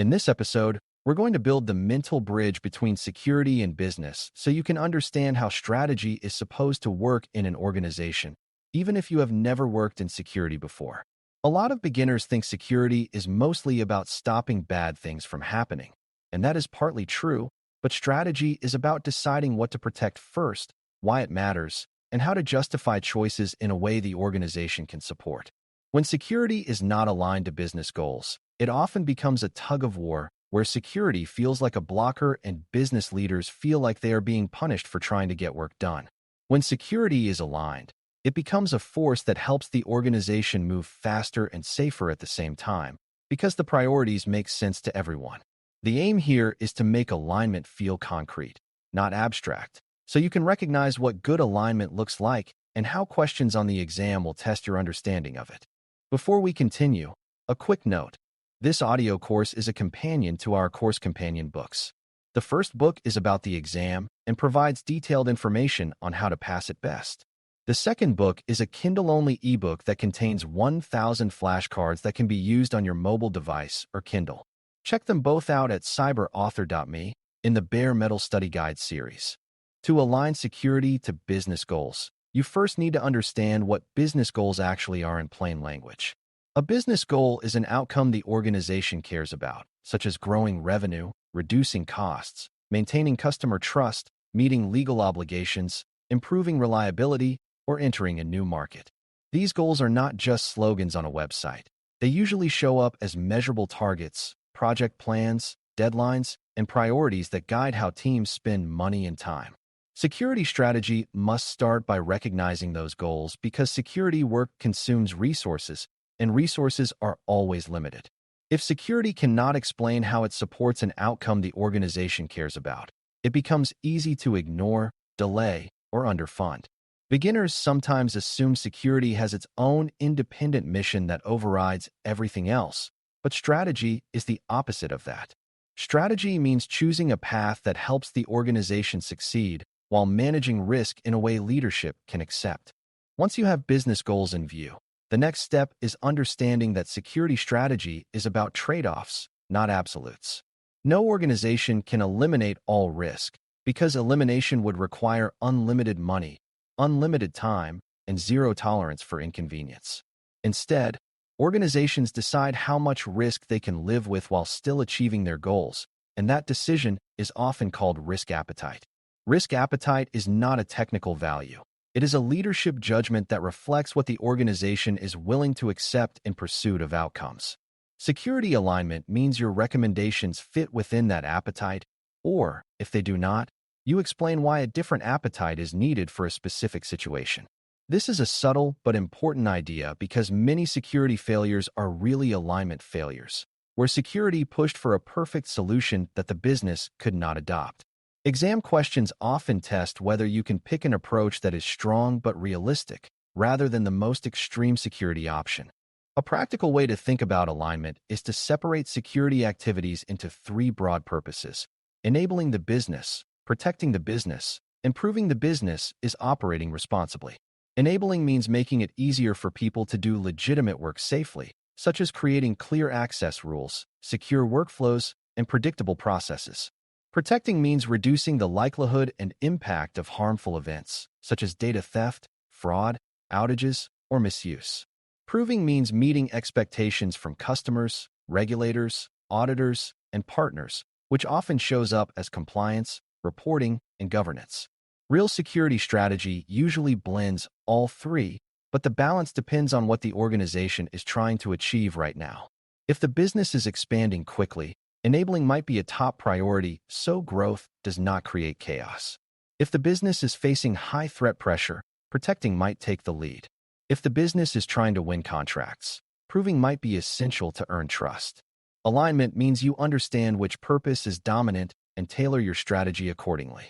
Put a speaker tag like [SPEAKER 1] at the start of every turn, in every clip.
[SPEAKER 1] In this episode, we're going to build the mental bridge between security and business so you can understand how strategy is supposed to work in an organization, even if you have never worked in security before. A lot of beginners think security is mostly about stopping bad things from happening, and that is partly true, but strategy is about deciding what to protect first, why it matters, and how to justify choices in a way the organization can support. When security is not aligned to business goals, it often becomes a tug-of-war where security feels like a blocker and business leaders feel like they are being punished for trying to get work done. When security is aligned, it becomes a force that helps the organization move faster and safer at the same time, because the priorities make sense to everyone. The aim here is to make alignment feel concrete, not abstract, so you can recognize what good alignment looks like and how questions on the exam will test your understanding of it. Before we continue, a quick note. This audio course is a companion to our course companion books. The first book is about the exam and provides detailed information on how to pass it best. The second book is a Kindle-only ebook that contains 1,000 flashcards that can be used on your mobile device or Kindle. Check them both out at cyber.author.me in the Bare Metal Study Guide series. To align security to business goals, you first need to understand what business goals actually are in plain language. A business goal is an outcome the organization cares about, such as growing revenue, reducing costs, maintaining customer trust, meeting legal obligations, improving reliability, or entering a new market. These goals are not just slogans on a website. They usually show up as measurable targets, project plans, deadlines, and priorities that guide how teams spend money and time. Security strategy must start by recognizing those goals because security work consumes resources, and resources are always limited. If security cannot explain how it supports an outcome the organization cares about, it becomes easy to ignore, delay, or underfund. Beginners sometimes assume security has its own independent mission that overrides everything else, but strategy is the opposite of that. Strategy means choosing a path that helps the organization succeed while managing risk in a way leadership can accept. Once you have business goals in view, the next step is understanding that security strategy is about trade-offs, not absolutes. No organization can eliminate all risk, because elimination would require unlimited money, unlimited time, and zero tolerance for inconvenience. Instead, organizations decide how much risk they can live with while still achieving their goals, and that decision is often called risk appetite. Risk appetite is not a technical value. It is a leadership judgment that reflects what the organization is willing to accept in pursuit of outcomes. Security alignment means your recommendations fit within that appetite, or, if they do not, you explain why a different appetite is needed for a specific situation. This is a subtle but important idea because many security failures are really alignment failures, where security pushed for a perfect solution that the business could not adopt. Exam questions often test whether you can pick an approach that is strong but realistic, rather than the most extreme security option. A practical way to think about alignment is to separate security activities into three broad purposes: enabling the business, protecting the business, and proving the business is operating responsibly. Enabling means making it easier for people to do legitimate work safely, such as creating clear access rules, secure workflows, and predictable processes. Protecting means reducing the likelihood and impact of harmful events, such as data theft, fraud, outages, or misuse. Proving means meeting expectations from customers, regulators, auditors, and partners, which often shows up as compliance, reporting, and governance. Real security strategy usually blends all three, but the balance depends on what the organization is trying to achieve right now. If the business is expanding quickly, enabling might be a top priority, so growth does not create chaos. If the business is facing high threat pressure, protecting might take the lead. If the business is trying to win contracts, proving might be essential to earn trust. Alignment means you understand which purpose is dominant and tailor your strategy accordingly.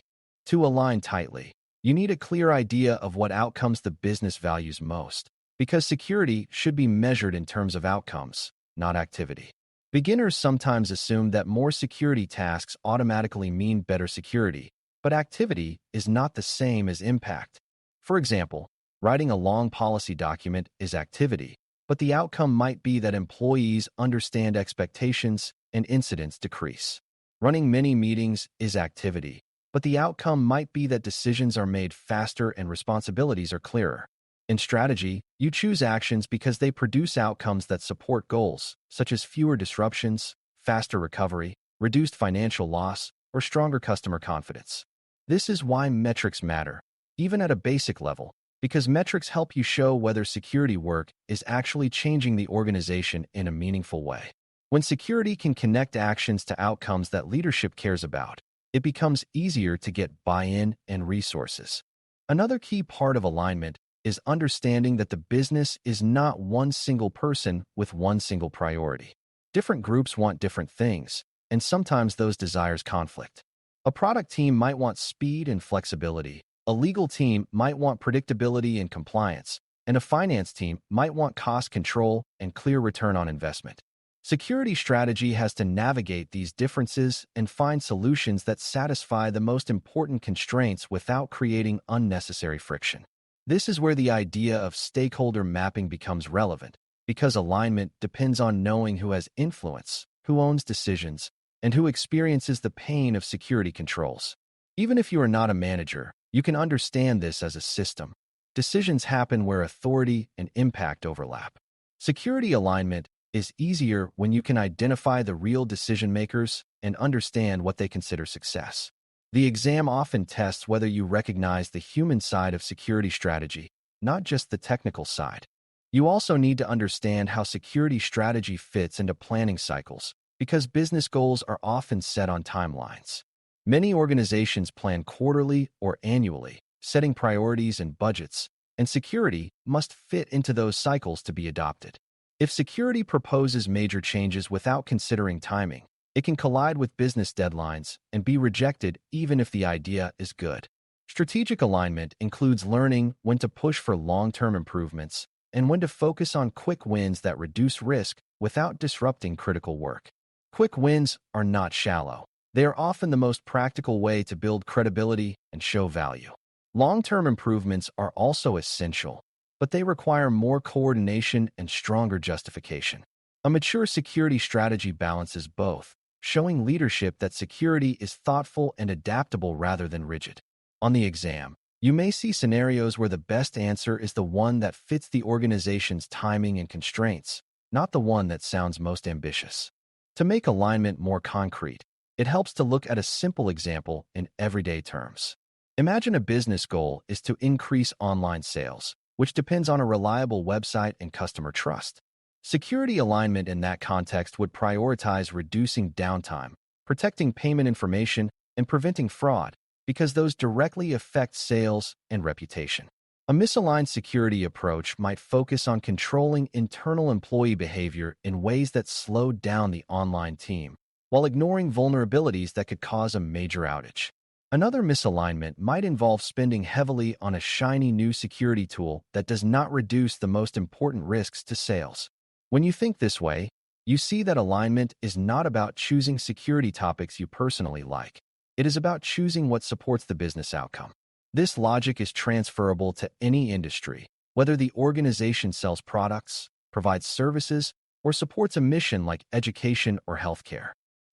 [SPEAKER 1] To align tightly, you need a clear idea of what outcomes the business values most, because security should be measured in terms of outcomes, not activity. Beginners sometimes assume that more security tasks automatically mean better security, but activity is not the same as impact. For example, writing a long policy document is activity, but the outcome might be that employees understand expectations and incidents decrease. Running many meetings is activity, but the outcome might be that decisions are made faster and responsibilities are clearer. In strategy, you choose actions because they produce outcomes that support goals, such as fewer disruptions, faster recovery, reduced financial loss, or stronger customer confidence. This is why metrics matter, even at a basic level, because metrics help you show whether security work is actually changing the organization in a meaningful way. When security can connect actions to outcomes that leadership cares about, it becomes easier to get buy-in and resources. Another key part of alignment is understanding that the business is not one single person with one single priority. Different groups want different things, and sometimes those desires conflict. A product team might want speed and flexibility, a legal team might want predictability and compliance, and a finance team might want cost control and clear return on investment. Security strategy has to navigate these differences and find solutions that satisfy the most important constraints without creating unnecessary friction. This is where the idea of stakeholder mapping becomes relevant, because alignment depends on knowing who has influence, who owns decisions, and who experiences the pain of security controls. Even if you are not a manager, you can understand this as a system. Decisions happen where authority and impact overlap. Security alignment is easier when you can identify the real decision makers and understand what they consider success. The exam often tests whether you recognize the human side of security strategy, not just the technical side. You also need to understand how security strategy fits into planning cycles, because business goals are often set on timelines. Many organizations plan quarterly or annually, setting priorities and budgets, and security must fit into those cycles to be adopted. If security proposes major changes without considering timing, it can collide with business deadlines and be rejected even if the idea is good. Strategic alignment includes learning when to push for long-term improvements and when to focus on quick wins that reduce risk without disrupting critical work. Quick wins are not shallow. They are often the most practical way to build credibility and show value. Long-term improvements are also essential, but they require more coordination and stronger justification. A mature security strategy balances both, showing leadership that security is thoughtful and adaptable rather than rigid. On the exam, you may see scenarios where the best answer is the one that fits the organization's timing and constraints, not the one that sounds most ambitious. To make alignment more concrete, it helps to look at a simple example in everyday terms. Imagine a business goal is to increase online sales, which depends on a reliable website and customer trust. Security alignment in that context would prioritize reducing downtime, protecting payment information, and preventing fraud, because those directly affect sales and reputation. A misaligned security approach might focus on controlling internal employee behavior in ways that slow down the online team, while ignoring vulnerabilities that could cause a major outage. Another misalignment might involve spending heavily on a shiny new security tool that does not reduce the most important risks to sales. When you think this way, you see that alignment is not about choosing security topics you personally like. It is about choosing what supports the business outcome. This logic is transferable to any industry, whether the organization sells products, provides services, or supports a mission like education or healthcare.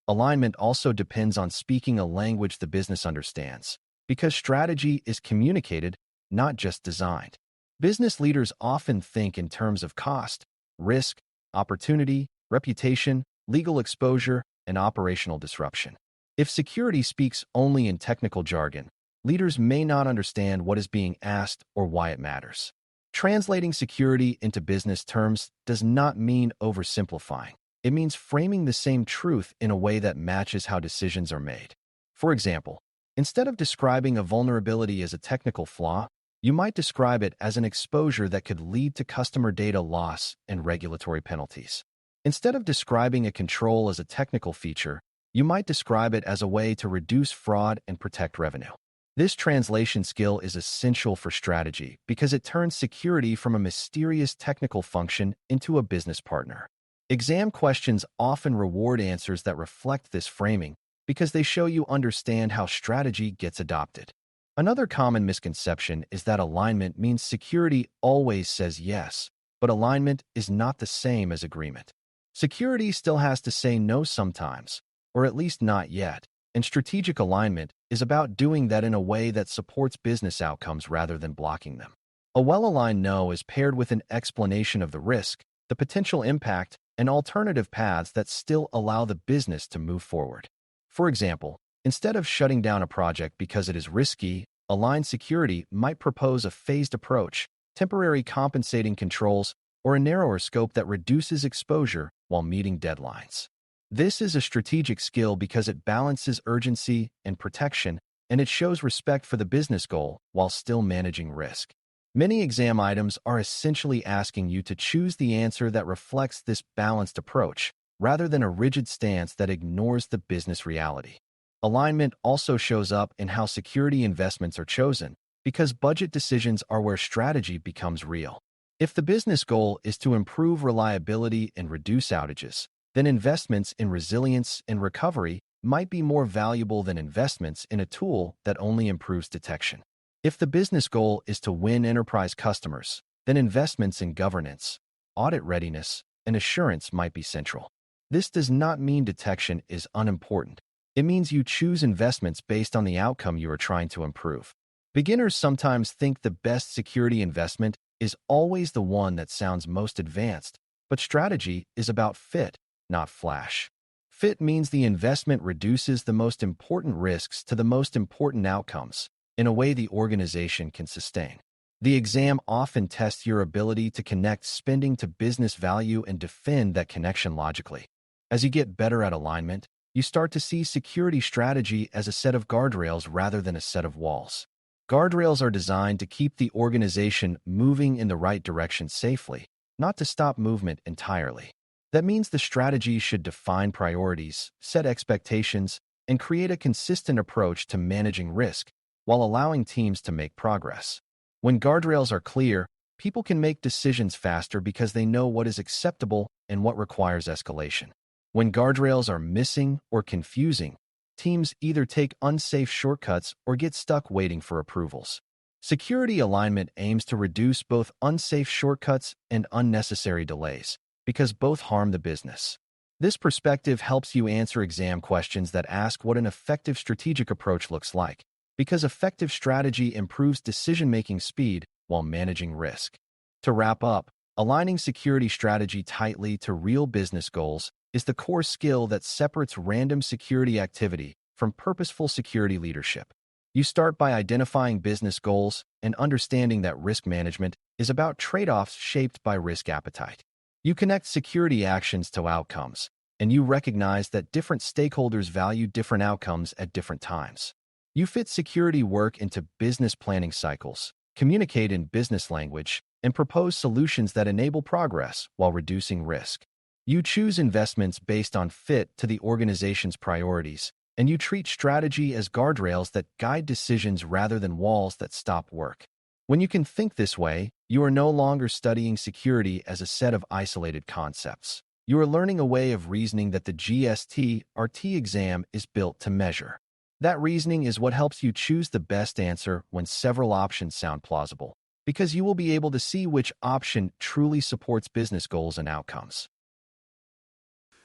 [SPEAKER 1] Alignment also depends on speaking a language the business understands, because strategy is communicated, not just designed. Business leaders often think in terms of cost, risk, opportunity, reputation, legal exposure, and operational disruption. If security speaks only in technical jargon, leaders may not understand what is being asked or why it matters. Translating security into business terms does not mean oversimplifying. It means framing the same truth in a way that matches how decisions are made. For example, instead of describing a vulnerability as a technical flaw, you might describe it as an exposure that could lead to customer data loss and regulatory penalties. Instead of describing a control as a technical feature, you might describe it as a way to reduce fraud and protect revenue. This translation skill is essential for strategy because it turns security from a mysterious technical function into a business partner. Exam questions often reward answers that reflect this framing because they show you understand how strategy gets adopted. Another common misconception is that alignment means security always says yes, but alignment is not the same as agreement. Security still has to say no sometimes, or at least not yet, and strategic alignment is about doing that in a way that supports business outcomes rather than blocking them. A well-aligned no is paired with an explanation of the risk, the potential impact, and alternative paths that still allow the business to move forward. For example, instead of shutting down a project because it is risky, aligned security might propose a phased approach, temporary compensating controls, or a narrower scope that reduces exposure while meeting deadlines. This is a strategic skill because it balances urgency and protection, and it shows respect for the business goal while still managing risk. Many exam items are essentially asking you to choose the answer that reflects this balanced approach, rather than a rigid stance that ignores the business reality. Alignment also shows up in how security investments are chosen, because budget decisions are where strategy becomes real. If the business goal is to improve reliability and reduce outages, then investments in resilience and recovery might be more valuable than investments in a tool that only improves detection. If the business goal is to win enterprise customers, then investments in governance, audit readiness, and assurance might be central. This does not mean detection is unimportant. It means you choose investments based on the outcome you are trying to improve. Beginners sometimes think the best security investment is always the one that sounds most advanced, but strategy is about fit, not flash. Fit means the investment reduces the most important risks to the most important outcomes in a way the organization can sustain. The exam often tests your ability to connect spending to business value and defend that connection logically. As you get better at alignment, you start to see security strategy as a set of guardrails rather than a set of walls. Guardrails are designed to keep the organization moving in the right direction safely, not to stop movement entirely. That means the strategy should define priorities, set expectations, and create a consistent approach to managing risk, while allowing teams to make progress. When guardrails are clear, people can make decisions faster because they know what is acceptable and what requires escalation. When guardrails are missing or confusing, teams either take unsafe shortcuts or get stuck waiting for approvals. Security alignment aims to reduce both unsafe shortcuts and unnecessary delays, because both harm the business. This perspective helps you answer exam questions that ask what an effective strategic approach looks like, because effective strategy improves decision-making speed while managing risk. To wrap up, aligning security strategy tightly to real business goals is the core skill that separates random security activity from purposeful security leadership. You start by identifying business goals and understanding that risk management is about trade-offs shaped by risk appetite. You connect security actions to outcomes, and you recognize that different stakeholders value different outcomes at different times. You fit security work into business planning cycles, communicate in business language, and propose solutions that enable progress while reducing risk. You choose investments based on fit to the organization's priorities, and you treat strategy as guardrails that guide decisions rather than walls that stop work. When you can think this way, you are no longer studying security as a set of isolated concepts. You are learning a way of reasoning that the GSTRT exam is built to measure. That reasoning is what helps you choose the best answer when several options sound plausible, because you will be able to see which option truly supports business goals and outcomes.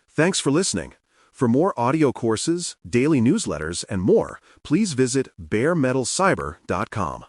[SPEAKER 2] Thanks for listening. For more audio courses, daily newsletters, and more, please visit BareMetalCyber.com.